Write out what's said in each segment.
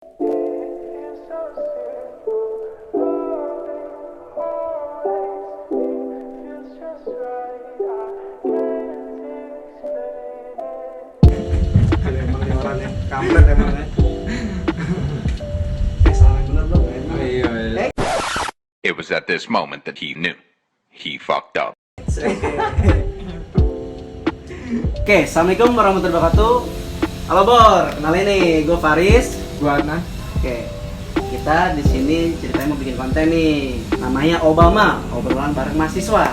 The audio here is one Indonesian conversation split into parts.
Emang nih orang yang kampret emang ya. Salah bener dong emang. Iya. It was at this moment that he knew. He fucked up. Oke, assalamualaikum warahmatullahi wabarakatuh. Halo Bor, kenalin nih, gue Faris. Gua Adnan. Oke, kita di sini ceritanya mau bikin konten nih, namanya Obama, obrolan bareng mahasiswa.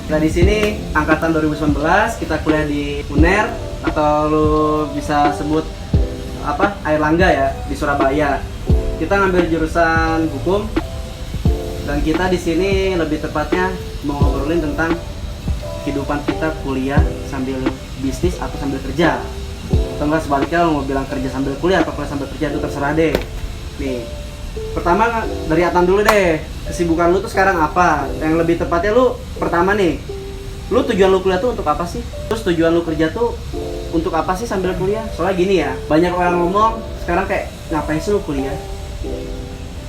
Kita di sini angkatan 2019, kita kuliah di UNER atau lu bisa sebut apa? Airlangga ya, di Surabaya. Kita ngambil jurusan hukum dan kita di sini lebih tepatnya mau ngobrolin tentang kehidupan kita kuliah sambil bisnis atau sambil kerja. Atau enggak sebaliknya lo mau bilang kerja sambil kuliah atau kuliah sambil kerja, itu terserah deh. Nih, pertama dari Atan dulu deh. Kesibukan lu tuh sekarang apa? Yang lebih tepatnya lu pertama nih, lu tujuan lu kuliah tuh untuk apa sih? Terus tujuan lu kerja tuh untuk apa sih sambil kuliah? Soalnya gini ya, banyak orang ngomong sekarang kayak ngapain sih lu kuliah?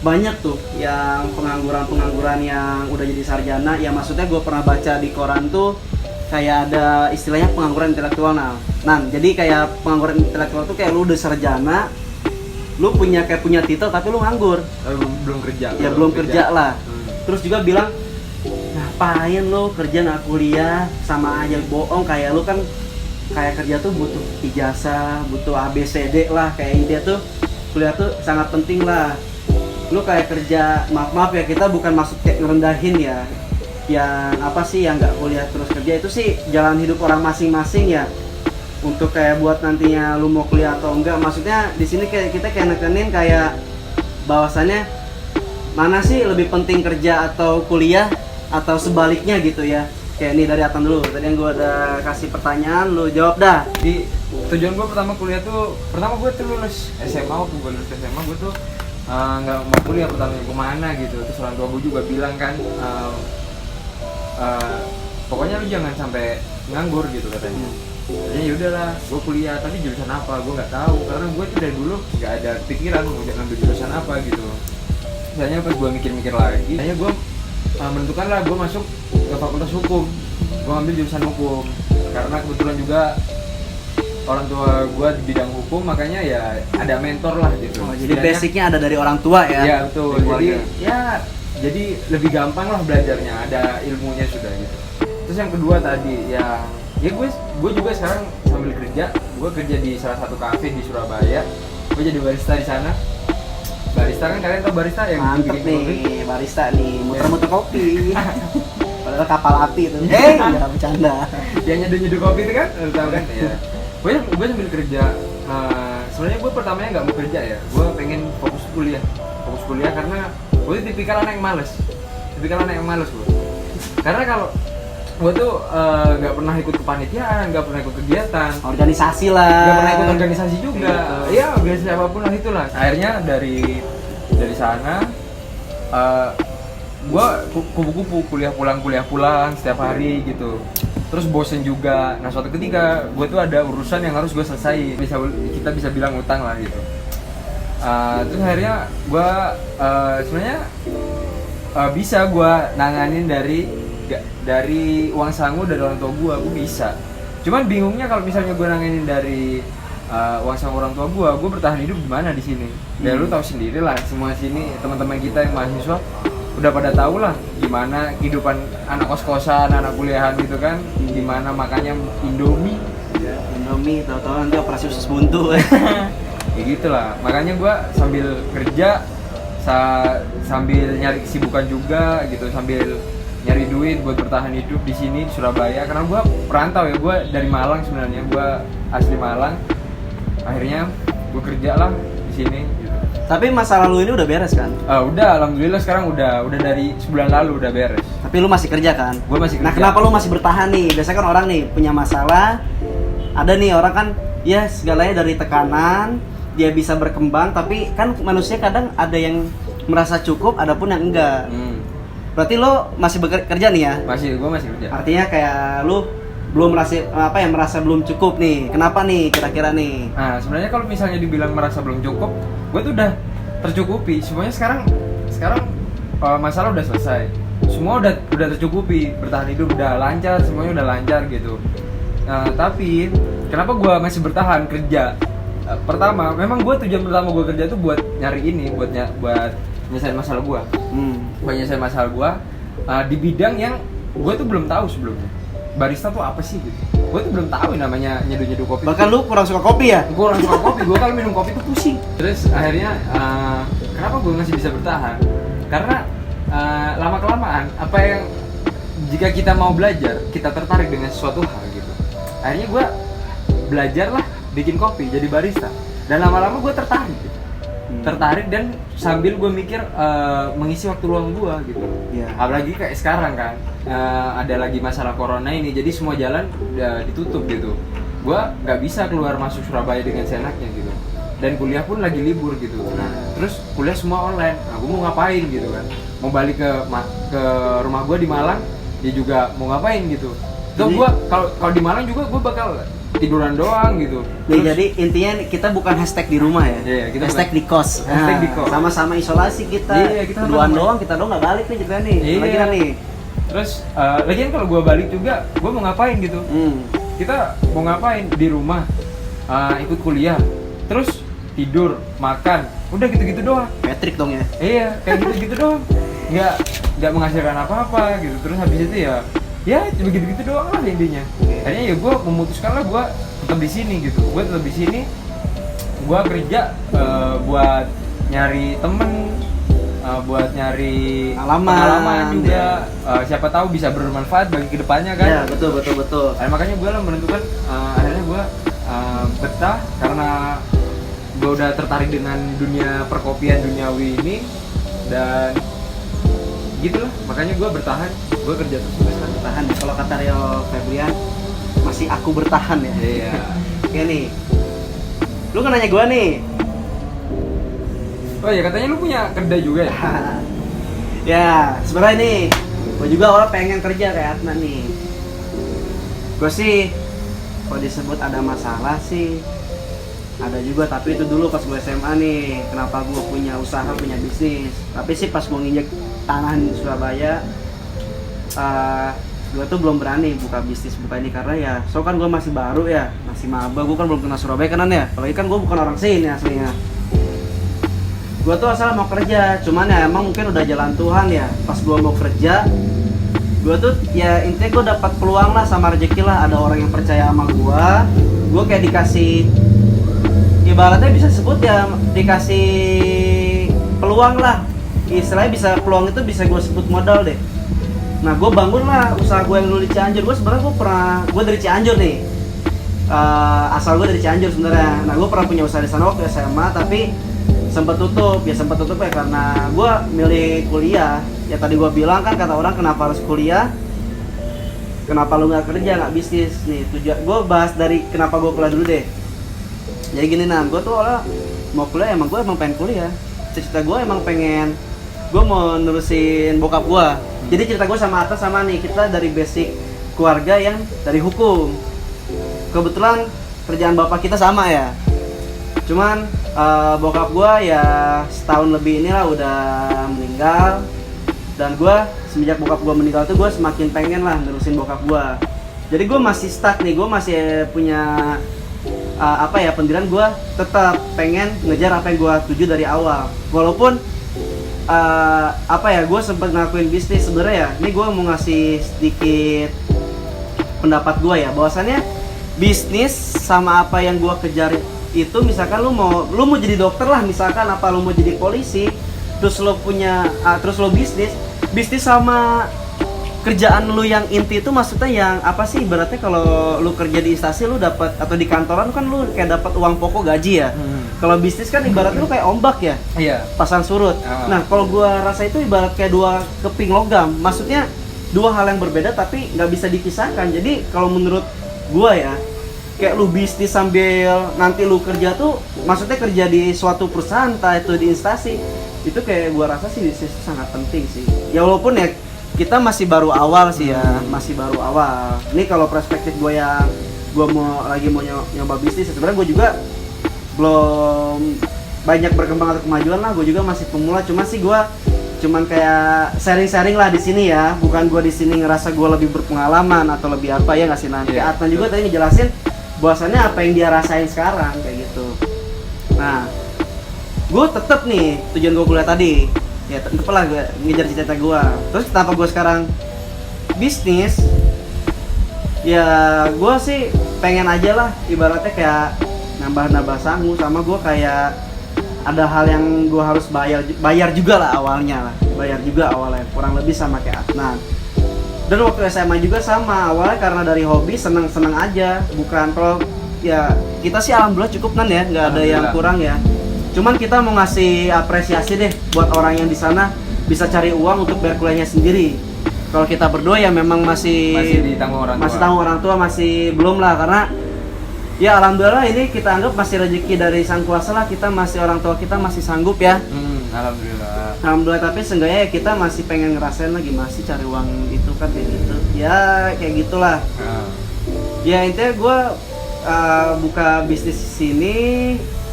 Banyak tuh yang pengangguran yang udah jadi sarjana. Ya maksudnya gue pernah baca di koran tuh kayak ada istilahnya pengangguran intelektual. Nah, jadi kayak pengangguran intelektual tuh kayak lu udah sarjana, lu punya titel tapi lu nganggur. Belum kerja. Ya belum kerja lah. Terus juga bilang, ngapain lu kerja nggak kuliah, sama aja bohong. Kayak lu kan kayak kerja tuh butuh ijazah, butuh ABCD lah. Kayak dia tuh kuliah tuh sangat penting lah. Lu kayak kerja, maaf ya, kita bukan maksud kayak ngerendahin ya, yang apa sih yang nggak kuliah terus kerja, itu sih jalan hidup orang masing-masing ya. Untuk kayak buat nantinya lu mau kuliah atau enggak, maksudnya di sini kayak kita kayak nekenin kayak bahwasannya mana sih lebih penting kerja atau kuliah atau sebaliknya gitu ya. Kayak ini dari Atan dulu, tadi yang gue udah kasih pertanyaan, lu jawab dah. Di tujuan gue pertama kuliah tuh, pertama gue tuh lulus SMA. Waktu gue lulus SMA gue tuh nggak mau kuliah pertamanya kemana gitu. Terus orang tua gue juga bilang kan, pokoknya lu jangan sampai nganggur gitu katanya. Jadi yaudahlah, gue kuliah, tapi jurusan apa gue nggak tahu, karena gue tuh dari dulu nggak ada pikiran mau ngambil jurusan apa gitu. Misalnya pas gue mikir-mikir lagi, akhirnya gue menentukan lah gue masuk ke fakultas hukum. Gue ambil jurusan hukum karena kebetulan juga orang tua gue di bidang hukum, makanya ya ada mentor lah gitu. Oh, jadi basicnya ada dari orang tua ya? Iya betul. Jadi lebih gampang lah belajarnya, ada ilmunya sudah gitu. Terus yang kedua tadi ya gue juga sekarang sambil kerja. Gue kerja di salah satu kafe di Surabaya. Gue jadi barista di sana. Barista kan, kalian tau barista yang mantep bikin nih kopi? Barista nih, muter-muter kopi. Padahal kapal api itu. Jangan bercanda. Yang nyeduh kopi itu kan, lu tau kan? Iya. Gue sambil kerja. Sebenarnya gue pertamanya nggak mau kerja ya. Gue pengen fokus kuliah karena gue tipikal anak yang males gue. Karena kalau gue tuh nggak pernah ikut kepanitiaan, nggak pernah ikut kegiatan, Organisasi lah. nggak pernah ikut organisasi juga. Iya, organisasi apapun lah itulah. Akhirnya dari sana gue kupu-kupu kuliah pulang setiap hari gitu. Terus bosen juga. Nah suatu ketika gue tuh ada urusan yang harus gue selesai. Kita bisa bilang utang lah gitu. Terus akhirnya gue sebenarnya bisa gue nanganin dari uang sangu dari orang tua gue bisa. Cuman bingungnya kalau misalnya gue nanganin dari uang sangu orang tua gue bertahan hidup gimana di sini? Ya lu tahu sendiri lah, semua sini teman-teman kita yang mahasiswa udah pada tahu lah gimana kehidupan anak kos-kosan, anak kuliahan gitu kan, gimana makanya Indomie, tahu-tahu nanti operasi usus buntu. ya gitulah. Makanya gue sambil kerja, sambil nyari kesibukan juga gitu, sambil nyari duit buat bertahan hidup di sini di Surabaya. Karena gue perantau ya, gue dari Malang sebenarnya, gue asli Malang. Akhirnya gue kerja lah di sini. Gitu. Tapi masa lalu ini udah beres kan? Udah, alhamdulillah sekarang udah dari sebulan lalu udah beres. Tapi lu masih kerja kan? Gue masih kerja. Nah kenapa lu masih bertahan nih? Biasanya kan orang nih punya masalah, ada nih orang kan ya segalanya dari tekanan, dia bisa berkembang, tapi kan manusia kadang ada yang merasa cukup, ada pun yang enggak. Berarti lo masih bekerja nih ya? Gue masih kerja. Artinya kayak lu belum merasa belum cukup nih. Kenapa nih kira-kira nih? Nah sebenarnya kalau misalnya dibilang merasa belum cukup, gue gue tuh udah tercukupi semuanya sekarang masalah udah selesai, semua udah tercukupi, bertahan hidup udah lancar, semuanya udah lancar gitu. Nah, tapi kenapa gue masih bertahan kerja? Pertama, memang gue tujuan pertama gue kerja tuh buat nyari ini, buat nyelesain masalah gue, buat nyelesain masalah gue di bidang yang gue tuh belum tahu sebelumnya. Barista tuh apa sih gitu? Gue tuh belum tahu namanya nyeduh kopi. Bahkan lu kurang suka kopi ya? Gue kurang suka kopi, gue kalau minum kopi tuh pusing. Terus akhirnya kenapa gue masih bisa bertahan? Karena lama kelamaan apa yang jika kita mau belajar, kita tertarik dengan sesuatu hal gitu. Akhirnya gue belajar lah bikin kopi, jadi barista. Dan lama-lama gue tertarik gitu. Tertarik dan sambil gue mikir mengisi waktu luang gue gitu. Yeah. Apalagi kayak sekarang kan ada lagi masalah corona ini, jadi semua jalan ditutup gitu. Gue nggak bisa keluar masuk Surabaya dengan seenaknya gitu. Dan kuliah pun lagi libur gitu. Nah, terus kuliah semua online. Nah, gue mau ngapain gitu kan? Mau balik ke rumah gue di Malang, dia juga mau ngapain gitu. Tuh gue kalau di Malang juga gue bakal tiduran doang gitu. Nih, jadi intinya kita bukan hashtag di rumah ya. Iya, kita hashtag di kos. Hashtag di kos. Sama-sama isolasi kita. Iya, kita Duaan sama-sama. doang, kita doang nggak balik nih ceritanya nih. Iya. Lagi nih. Terus lagian kalau gue balik juga, gue mau ngapain gitu? Kita mau ngapain di rumah? Ikut kuliah, terus tidur, makan, udah gitu-gitu doang. Patrick dong ya. Iya, kayak gitu-gitu doang. Nggak menghasilkan apa-apa gitu. Terus habis itu ya begitu-gitu doang lah intinya. Akhirnya ya gue memutuskan lah gue tetap di sini gitu. Gue tetap di sini. Gue kerja buat nyari temen, buat nyari pengalaman juga. Siapa tahu bisa bermanfaat bagi kedepannya kan. Iya, betul. Nah, makanya gue lah menentukan akhirnya gue betah karena gue udah tertarik dengan dunia perkopian duniawi ini dan gitulah, makanya gue bertahan, gue kerja terus kan. Bertahan. Kalau kata Rio Febrian, masih aku bertahan ya. Iya. Oke nih, lu kan nanya gue nih. Oh ya, katanya lu punya kerja juga ya? Ya, sebenarnya nih, gue juga orang pengen kerja kayak Atna nih. Gue sih, kalau disebut ada masalah sih, ada juga, tapi itu dulu pas gue SMA nih. Kenapa gue punya usaha, punya bisnis. Tapi sih pas gue nginjek tanah di Surabaya, gue tuh belum berani buka bisnis, buka ini. Karena ya, so kan gue masih baru ya, masih maba. Gue kan belum kenal Surabaya kanan ya. Apalagi kan gue bukan orang sini aslinya. Gue tuh asal mau kerja, cuman ya emang mungkin udah jalan Tuhan ya. Pas gue mau kerja, gue tuh ya intinya gue dapat peluang lah sama rezeki lah. Ada orang yang percaya sama gue kayak dikasih, ibaratnya bisa sebut ya dikasih peluang lah. Istilahnya bisa, peluang itu bisa gue sebut modal deh. Nah, gue bangun lah usaha gue yang dulu di Cianjur. Gue dari Cianjur nih. Asal gue dari Cianjur sebenarnya. Nah, gue pernah punya usaha di sana waktu SMA, tapi sempat tutup ya karena gue milih kuliah. Ya tadi gue bilang kan, kata orang kenapa harus kuliah, kenapa lu nggak kerja, nggak bisnis. Nih tujuan gue bahas dari kenapa gue kuliah dulu deh. Jadi gini, nah gue tuh orang mau kuliah, emang gue pengen kuliah. Cerita gue emang pengen, gue mau nerusin bokap gue. Jadi cerita gue sama Atta sama nih, kita dari basic keluarga yang dari hukum. Kebetulan kerjaan bapak kita sama ya. Cuman bokap gue ya setahun lebih inilah udah meninggal. Dan gue semenjak bokap gue meninggal tuh gue semakin pengen lah nerusin bokap gue. Jadi gue masih stuck nih, gue masih punya pendirian gue tetap pengen ngejar apa yang gue tuju dari awal. Walaupun gue sempat ngelakuin bisnis sebenarnya ya. Ini gue mau ngasih sedikit pendapat gue ya, bahwasannya bisnis sama apa yang gue kejar itu, misalkan lu mau jadi dokter lah, misalkan apa lu mau jadi polisi, terus lo bisnis sama kerjaan lu yang inti itu maksudnya yang apa sih? Ibaratnya kalau lu kerja di instansi lu dapat, atau di kantoran kan lu kayak dapat uang pokok gaji ya. Kalau bisnis kan ibaratnya lu kayak ombak ya. Iya. Pasang surut. Nah, kalau gua rasa itu ibarat kayak dua keping logam. Maksudnya dua hal yang berbeda tapi nggak bisa dipisahkan. Jadi kalau menurut gua ya, kayak lu bisnis sambil nanti lu kerja tuh, maksudnya kerja di suatu perusahaan, entah itu di instansi, itu kayak gua rasa sih bisnis itu sangat penting sih. Ya walaupun ya kita masih baru awal sih ya, masih baru awal. Ini kalau perspektif gue yang gue mau nyoba bisnis, sebenarnya gue juga belum banyak berkembang atau kemajuan lah. Gue juga masih pemula, cuma sih gue cuman kayak sharing-sharing lah di sini ya. Bukan gue di sini ngerasa gue lebih berpengalaman atau lebih apa ya nggak sih nanti. Iya, Adnan juga tadi ngejelasin bahwasannya apa yang dia rasain sekarang kayak gitu. Nah, gue tetep nih tujuan gue kuliah tadi. Ya tetep lah gue ngejar cita-cita gue. Terus kenapa gue sekarang bisnis? Ya gue sih pengen aja lah ibaratnya kayak nambah-nambah sangu, sama gue kayak ada hal yang gue harus bayar juga lah awalnya lah, bayar juga awalnya kurang lebih sama kayak Adnan. Dan waktu SMA juga sama, awalnya karena dari hobi seneng-seneng aja, bukan kalau ya kita sih alhamdulillah cukup kan ya, nggak ada yang kurang ya. Cuman kita mau ngasih apresiasi deh buat orang yang di sana bisa cari uang untuk bayar kuliahnya sendiri. Kalau kita berdua ya memang masih ditanggung orang tua. Masih tanggung orang tua, masih belum lah, karena ya alhamdulillah ini kita anggap masih rezeki dari Sang Kuasa lah, kita masih orang tua kita masih sanggup ya. Alhamdulillah. Alhamdulillah, tapi seenggaknya ya kita masih pengen ngerasain lagi masih cari uang itu kan kayak gitu. Ya kayak gitulah. Ya intinya gue buka bisnis sini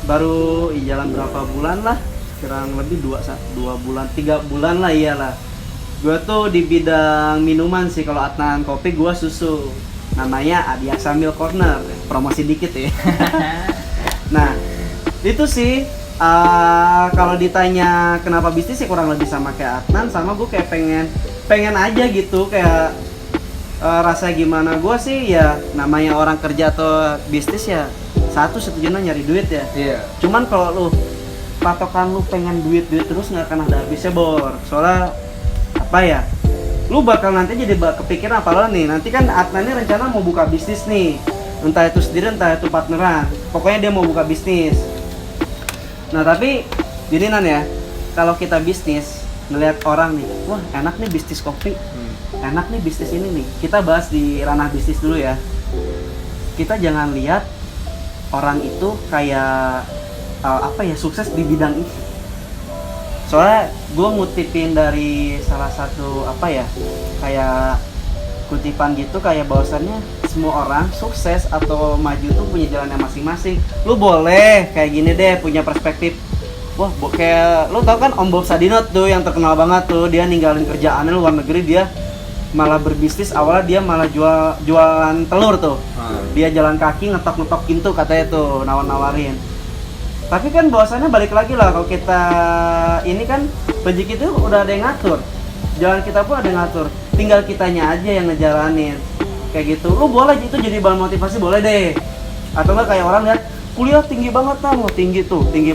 baru jalan berapa bulan lah, kurang lebih 2 bulan 3 bulan lah iyalah. Gue tuh di bidang minuman sih, kalau Adnan kopi, gue susu. Namanya Adiaksa Milk Corner, promosi dikit ya. Nah itu sih kalau ditanya kenapa bisnis sih kurang lebih sama kayak Adnan, sama gue kayak pengen aja gitu kayak rasa gimana. Gue sih ya namanya orang kerja atau bisnis ya satu tujuannya nyari duit ya. Iya. Cuman kalau lu patokan lu pengen duit terus nggak akan ada habisnya Bor. Soalnya apa ya, lu bakal nanti jadi kepikiran apa lo nih, nanti kan Adnan ini rencana mau buka bisnis nih, entah itu sendiri entah itu partneran, pokoknya dia mau buka bisnis. Nah tapi gini Nan ya, kalau kita bisnis ngelihat orang nih, wah enak nih bisnis kopi, enak nih bisnis ini nih, kita bahas di ranah bisnis dulu ya. Kita jangan lihat orang itu kayak apa ya, sukses di bidang itu. Soalnya gue ngutipin dari salah satu apa ya, kayak kutipan gitu, kayak bahwasannya semua orang sukses atau maju tuh punya jalannya masing-masing. Lu boleh kayak gini deh, punya perspektif. Wah, kayak lu tau kan Om Bob Sadinot tuh yang terkenal banget tuh, dia ninggalin kerjaannya luar negeri, dia malah berbisnis. Awalnya dia malah jualan telur tuh. Dia jalan kaki ngetok pintu katanya tuh, nawarin. Tapi kan bahwasannya balik lagi lah, kalau kita ini kan rezeki itu udah ada yang ngatur, jalan kita pun ada yang ngatur, tinggal kitanya aja yang ngejalanin kayak gitu. Lu boleh itu jadi bahan motivasi, boleh deh. Atau enggak kayak orang lihat kuliah tinggi banget lah, mau tinggi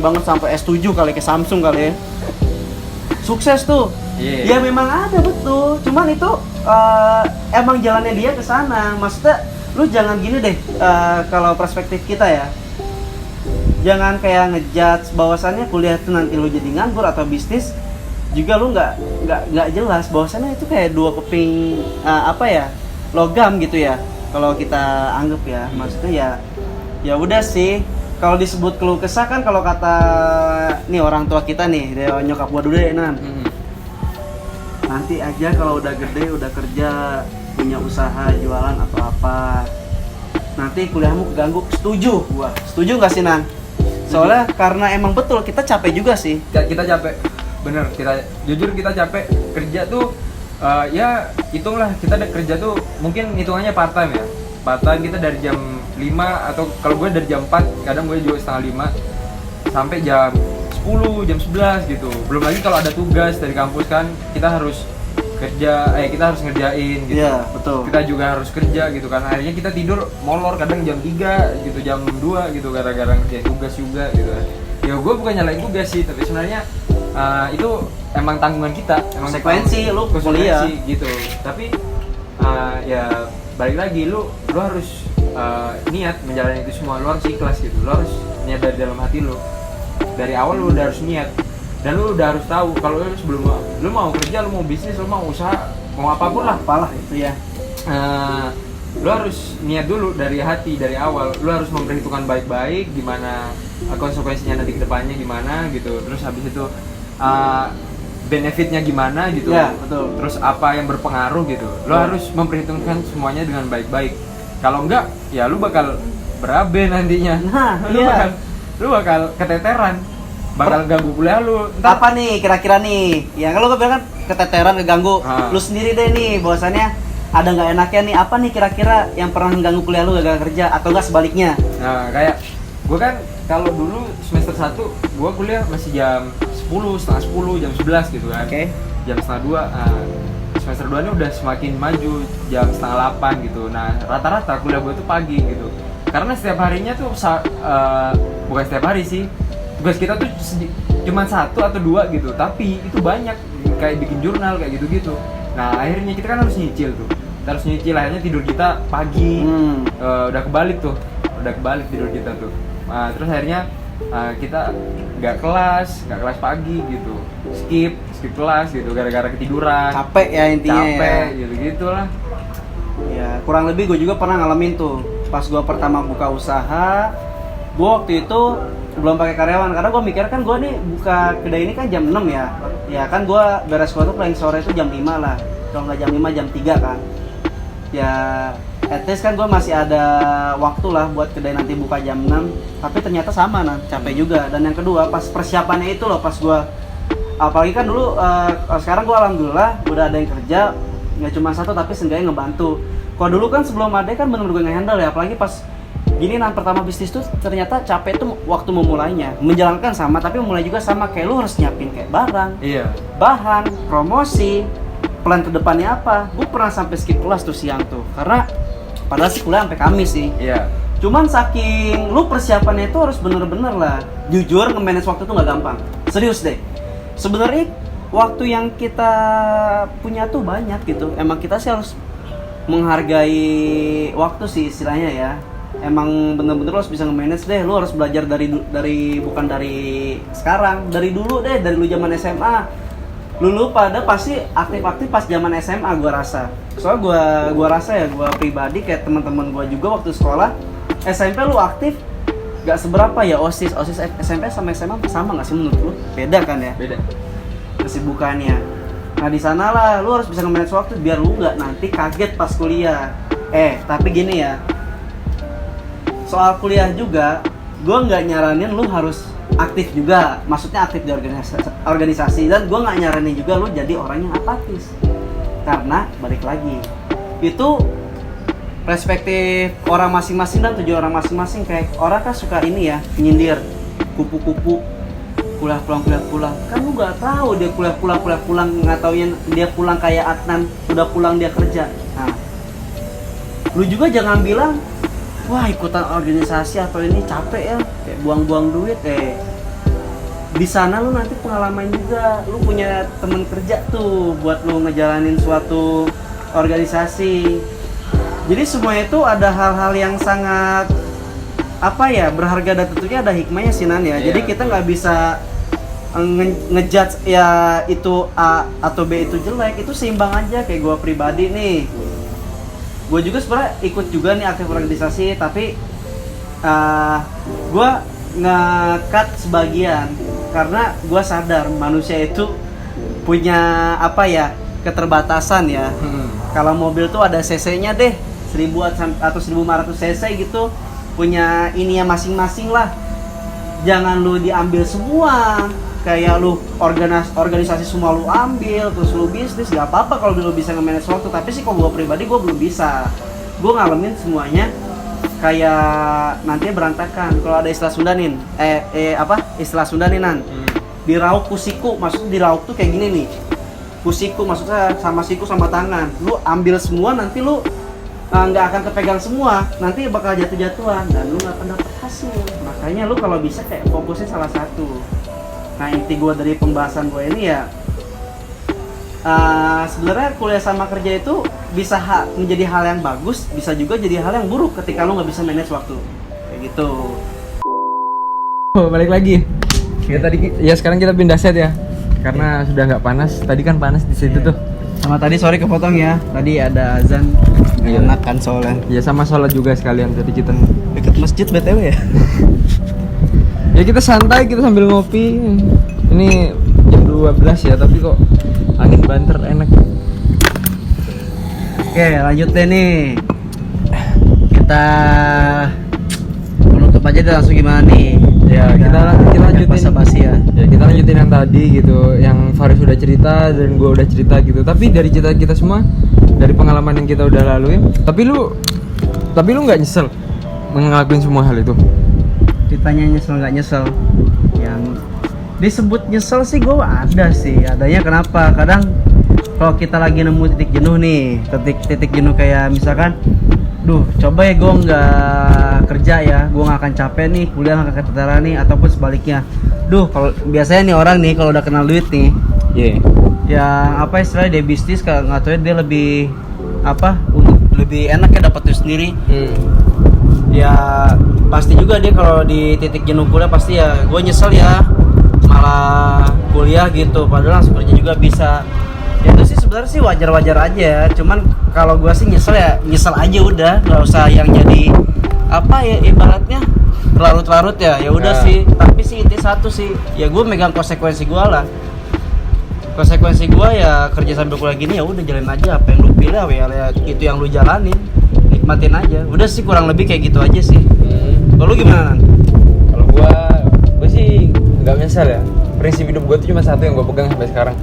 banget sampai S7 kali, kayak Samsung kali ya, sukses tuh. Ya memang ada betul, cuman itu emang jalannya dia ke sana. Maksudnya lu jangan gini deh, kalau perspektif kita ya, jangan kayak ngejudge bahwasannya kuliah itu nanti lu jadi nganggur, atau bisnis juga lu nggak jelas. Bahwasannya itu kayak dua keping apa ya, logam gitu ya kalau kita anggap ya. Maksudnya ya udah sih, kalau disebut keluh kesah kan, kalau kata nih orang tua kita nih, dari nyokap gua dulu deh Nan, nanti aja kalau udah gede, udah kerja, punya usaha jualan atau apa, nanti kuliahmu keganggu. Setuju nggak sih Nan? Soalnya karena emang betul kita capek juga sih. Kita capek, bener. Jujur kita capek kerja tuh. Ya hitunglah kita ada kerja tuh mungkin hitungannya part time ya. Part time kita dari jam 5, atau kalau gue dari jam 4, kadang gue juga setengah 5 sampai jam 10, jam 11 gitu. Belum lagi kalau ada tugas dari kampus kan, kita harus kita harus ngerjain gitu. Iya, betul. Kita juga harus kerja gitu kan. Akhirnya kita tidur molor kadang jam 3 gitu, jam 2 gitu, gara-gara ngerjain tugas juga gitu. Ya gue bukan nyalain tugas sih, tapi sebenarnya itu emang tanggungan kita, emang konsekuensi lu kuliah gitu. Tapi ya balik lagi, lu harus niat menjalani itu semua. Lu harus ikhlas gitu, lu harus niat dari dalam hati lu. Dari awal lu udah harus niat, dan lu udah harus tahu kalau lu sebelum lu mau kerja, lu mau bisnis, lu mau usaha, mau apapun lah, apalah itu ya, lu harus niat dulu dari hati, dari awal. Lu harus memperhitungkan baik-baik gimana konsekuensinya nanti ke depannya gimana gitu. Terus habis itu benefitnya gimana gitu ya, betul. Terus apa yang berpengaruh gitu. Lu harus memperhitungkan semuanya dengan baik-baik. Kalau enggak ya lu bakal berabe nantinya. Lu bakal keteteran. bakal ganggu kuliah lu. Ntar Apa nih kira-kira nih? Ya kalau gue bilang kan keteteran, keganggu. Ah. Lu sendiri deh nih, bahwasannya ada nggak enaknya nih? Apa nih kira-kira yang pernah mengganggu kuliah lu gagal kerja atau enggak sebaliknya? nah kayak gue kan kalau dulu semester 1 gue kuliah masih jam 10, setengah 10, jam 11 gitu kan. Oke. Jam setengah 2. Semester 2 ini udah semakin maju, jam setengah 8 gitu. Nah rata-rata kuliah gue tuh pagi gitu. Karena setiap harinya tuh bukan setiap hari sih, tugas kita tuh cuma 1 atau 2 gitu, tapi itu banyak, kayak bikin jurnal kayak gitu-gitu. Nah akhirnya kita kan harus nyicil tuh, kita harus nyicil, akhirnya tidur kita pagi. Udah kebalik tidur kita tuh. Nah, terus akhirnya kita nggak kelas pagi gitu, skip kelas gitu gara-gara ketiduran, Capek ya intinya. capek Ya. gitu gitulah. Ya, kurang lebih gue juga pernah ngalamin tuh. Pas gue pertama buka usaha, gue waktu itu belum pakai karyawan karena gue mikir kan gue nih buka kedai ini kan jam 6 ya. Ya kan gue beres sekolah tuh paling sore itu jam 5 lah. Kalau nggak jam 5 jam 3 kan. Ya at least kan gue masih ada waktu lah buat kedai nanti buka jam 6. Tapi ternyata sama nah, capek juga. Dan yang kedua pas persiapannya itu loh, pas gue apalagi kan dulu sekarang gue alhamdulillah udah ada yang kerja, nggak cuma satu tapi seenggaknya ngebantu. Kalau dulu kan sebelum ada kan bener-bener gue nge-handle ya, apalagi pas gini nah pertama bisnis tuh ternyata capek tuh waktu memulainya. Menjalankan sama tapi memulai juga sama, kayak lu harus nyiapin kayak barang, Iya. bahan, promosi, plan ke depannya apa. Gue pernah sampai skip kelas tuh siang tuh karena padahal sih kuliah sampai Kamis sih. Iya. Cuman saking lu persiapannya itu harus bener-bener lah. Jujur nge-manage waktu tuh nggak gampang. Serius deh. Sebenarnya waktu yang kita punya tuh banyak gitu. Emang kita sih harus menghargai waktu sih istilahnya ya. Emang bener-bener lu harus bisa nge-manage deh. Lu harus belajar dari bukan dari sekarang, dari dulu deh, dari lu zaman SMA. Lu pada pasti aktif-aktif pas zaman SMA gua rasa. Soalnya gua rasa ya, gua pribadi kayak teman-teman gua juga waktu sekolah SMP lu aktif gak seberapa ya. OSIS SMP sama SMA sama nggak sih menurut lu? Beda kan ya Beda. kesibukannya. Nah di sana lah lu harus bisa nge-manage waktu biar lu nggak nanti kaget pas kuliah. Tapi gini ya, soal kuliah juga gua nggak nyaranin lu harus aktif juga, maksudnya aktif di organisasi, dan gue nggak nyaranin juga lu jadi orang yang apatis, karena balik lagi itu perspektif orang masing-masing dan tujuan orang masing-masing. Kayak orang kan suka ini ya, nyindir kupu-kupu kuliah pulang, kan lu nggak tahu dia kuliah pulang, nggak tauin dia pulang kayak Adnan udah pulang dia kerja. Nah lu juga jangan bilang wah ikutan organisasi atau ini capek ya, kayak buang-buang duit. Di sana lu nanti pengalaman juga, lu punya temen kerja tuh buat lu ngejalanin suatu organisasi. Jadi semua itu ada hal-hal yang sangat apa ya, berharga, dan tentunya ada hikmahnya sih Nan ya. Jadi kita nggak bisa ngejudge ya itu A atau B itu jelek, itu seimbang aja. Kayak gue pribadi nih, gue juga sebenarnya ikut juga nih aktif organisasi, tapi gue nge-cut sebagian karena gue sadar manusia itu punya apa ya, keterbatasan ya. Kalau mobil tuh ada cc-nya deh 1000 atau 1500 cc gitu, punya ininya masing-masing lah. Jangan lu diambil semua, kayak lu organisasi semua lu ambil terus lu bisnis. Gak apa-apa kalau lu bisa nge-manage waktu, tapi sih kalau gue pribadi gue belum bisa. Gue ngalamin semuanya kayak nanti berantakan. Kalau ada istilah Sunda nih, istilah Sunda nih Nan, dirauk kusiku. Maksudnya dirauk tuh kayak gini nih, kusiku maksudnya sama siku sama tangan. Lu ambil semua nanti lu nggak akan kepegang semua, nanti bakal jatuh-jatuhan dan lu nggak akan dapet hasil. Makanya lu kalau bisa kayak fokusnya salah satu. Nah inti gue dari pembahasan gue ini ya, sebenarnya kuliah sama kerja itu bisa menjadi hal yang bagus, bisa juga jadi hal yang buruk ketika lu nggak bisa manage waktu, kayak gitu. Balik lagi. Ya tadi ya sekarang kita pindah set ya. Karena sudah nggak panas. Tadi kan panas di situ tuh. Sama tadi sorry kepotong ya. Tadi ada azan. Iya. Enak kan soalnya. Ya sama sholat juga sekalian tadi kita. Deket masjid BTW ya. Ya kita santai, kita sambil ngopi. Ini jam 12 ya, tapi kok angin banter enak. Oke, lanjut deh nih. Kita menutup aja deh langsung gimana nih? Ya, kita lanjutin basa-basi ya. Ya, kita lanjutin yang tadi gitu, yang Faris udah cerita dan gue udah cerita gitu. Tapi dari cerita kita semua, dari pengalaman yang kita udah laluin, tapi lu nggak nyesel ngelakuin semua hal itu? Ditanya nyesel nggak nyesel, yang disebut nyesel sih gue ada sih. Adanya kenapa? Kadang kalau kita lagi nemu titik jenuh nih, titik jenuh kayak misalkan, duh coba ya gue nggak kerja ya, gue nggak akan capek nih, kuliah nggak akan keteteran nih, ataupun sebaliknya. Duh, kalau biasanya nih orang nih kalau udah kenal duit nih, yang apa istilahnya dia bisnis, kalau nggak tahu dia lebih apa, untuk lebih enak ya dapat duit sendiri. Ya pasti juga dia kalau di titik jenuh kuliah pasti ya gue nyesel ya malah kuliah gitu, padahal langsung kerja juga bisa. Ya itu sih sebenarnya sih wajar-wajar aja, cuman kalau gue sih nyesel ya nyesel aja udah, nggak usah yang jadi apa ya ibaratnya larut-larut ya udah sih. Tapi sih itu satu sih, ya gue megang konsekuensi gue lah. Konsekuensi gue ya kerja sambil kuliah gini, ya udah jalanin aja, apa yang lu pilih ya itu yang lu jalanin, nikmatin aja. Udah sih kurang lebih kayak gitu aja sih. Kalau lu gimana, Nan? Kalau gue sih nggak menyesal ya. Prinsip hidup gue tuh cuma satu yang gue pegang sampai sekarang.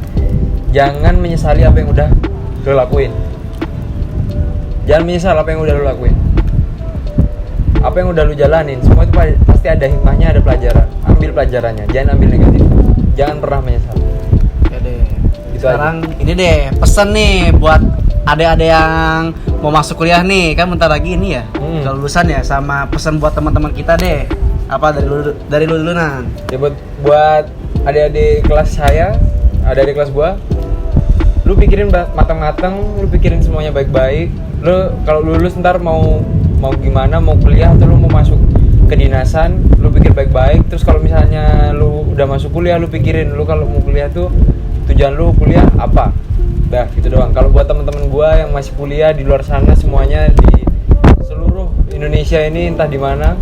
Jangan menyesali apa yang udah lo lakuin. Jangan menyesal apa yang udah lo lakuin. Apa yang udah lo jalanin, semua itu pasti ada hikmahnya, ada pelajaran. Ambil pelajarannya, jangan ambil negatif. Jangan pernah menyesal. Ya deh. Gitu Sekarang ini deh pesan nih buat adik-adik yang mau masuk kuliah nih, kan bentar lagi ini ya, kelulusan ya, sama pesan buat teman-teman kita deh. Apa dari lu dulu, Nan? Ya buat adik-adik kelas saya, adik-adik kelas gua, lu pikirin matang-matang, lu pikirin semuanya baik-baik. Lu kalau lulus ntar mau gimana, mau kuliah atau lu mau masuk kedinasan, lu pikir baik-baik. Terus kalau misalnya lu udah masuk kuliah, lu pikirin lu kalau mau kuliah tuh tujuan lu kuliah apa. Dah gitu doang. Kalau buat teman-teman gua yang masih kuliah di luar sana semuanya di seluruh Indonesia ini entah di mana,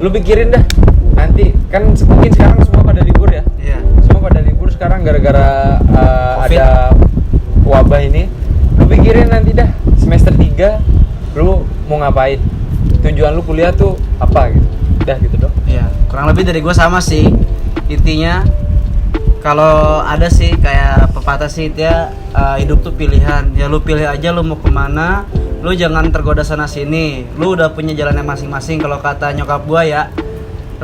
lu pikirin dah. Nanti kan mungkin sekarang semua pada libur ya. Iya. Semua pada libur sekarang gara-gara ada wabah ini. Lu pikirin nanti dah semester 3 lu mau ngapain, tujuan lu kuliah tuh apa gitu. Dah gitu dong. Iya, kurang lebih dari gue sama sih. Intinya kalau ada sih kayak pepatah sih dia, hidup tuh pilihan. Ya lu pilih aja lu mau kemana. Lu jangan tergoda sana sini. Lu udah punya jalannya masing-masing. Kalau kata nyokap gue ya,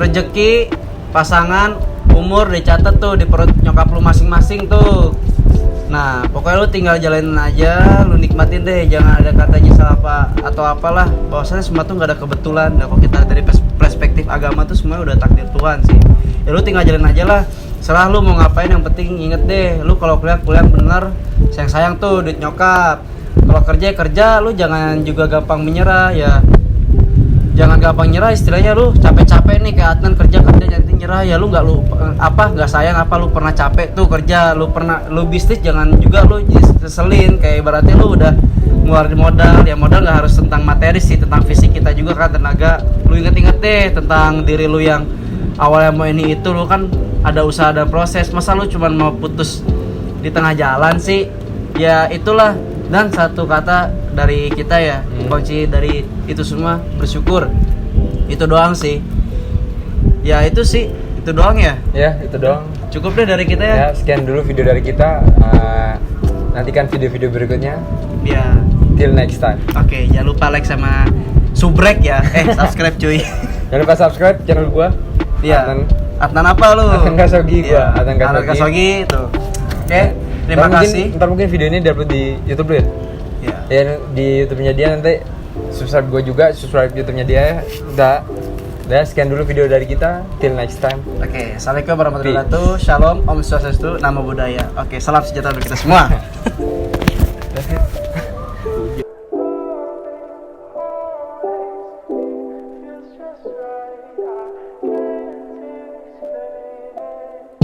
rezeki, pasangan, umur dicatat tuh di perut nyokap lu masing-masing tuh. Nah, pokoknya lu tinggal jalanin aja, lu nikmatin deh, jangan ada kata nyesal apa atau apalah. Bahwasanya semua tuh nggak ada kebetulan. Nah, kalau kita dari perspektif agama tuh semuanya udah takdir Tuhan sih. Ya lu tinggal jalanin aja lah. Serah lu mau ngapain, yang penting inget deh, lu kalau kuliah bener, sayang tuh duit nyokap. Kalau kerja, lu jangan juga gampang menyerah ya. Jangan gampang nyerah, istilahnya lu capek-capek nih kayak Adnan kerja nanti nyerah ya, lu nggak sayang apa lu pernah capek tuh kerja, lu bisnis, jangan juga lu seselin kayak ibaratnya lu udah ngeluarin modal, ya modal nggak harus tentang materi sih, tentang fisik kita juga kan, tenaga. Lu inget-inget deh tentang diri lu yang awalnya mau ini itu, lu kan ada usaha dan proses, masa lu cuma mau putus di tengah jalan sih. Ya itulah. Dan satu kata dari kita ya, kunci dari itu semua bersyukur. Itu doang sih. Ya itu sih, itu doang ya. Ya itu doang. Cukup deh dari kita ya. Ya sekian dulu video dari kita. Nantikan video-video berikutnya. Ya. Till next time. Oke, jangan lupa like sama subrek ya. Subscribe cuy. Jangan lupa subscribe channel gua. Iya. Adnan apa lu? Adnan Kasogi gua. Adnan Kasogi tuh. Oke. Terima kasih. Ntar mungkin video ini diupload di YouTube dulu ya? Iya. Ya di YouTube-nya dia, nanti subscribe gue juga, subscribe YouTube-nya dia ya. Udah sekian dulu video dari kita. Till next time. Oke, assalamualaikum warahmatullahi wabarakatuh. Shalom, Om Swastiastu, Namo Buddhaya. Oke, salam sejahtera untuk kita semua.